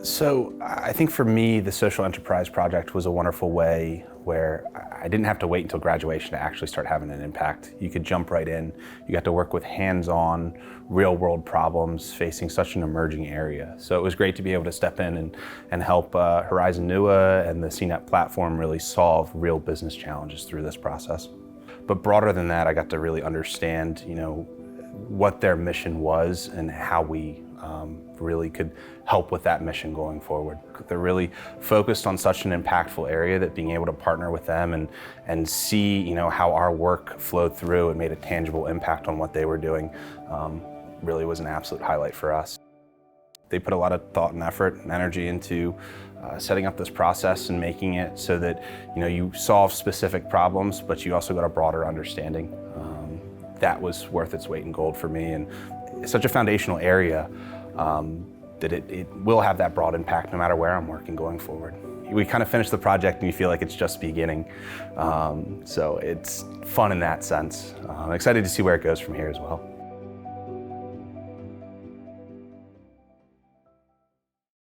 So I think for me, the social enterprise project was a wonderful way where I didn't have to wait until graduation to actually start having an impact. You could jump right in. You got to work with hands-on, real-world problems facing such an emerging area. So it was great to be able to step in and help Horizon NUA and the CNET platform really solve real business challenges through this process. But broader than that, I got to really understand, what their mission was and how we really could help with that mission going forward. They're really focused on such an impactful area that being able to partner with them and see how our work flowed through and made a tangible impact on what they were doing really was an absolute highlight for us. They put a lot of thought and effort and energy into setting up this process and making it so that you solve specific problems, but you also got a broader understanding. That was worth its weight in gold for me, and it's such a foundational area that it will have that broad impact no matter where I'm working going forward. We kind of finished the project and you feel like it's just beginning, so it's fun in that sense. I'm excited to see where it goes from here as well.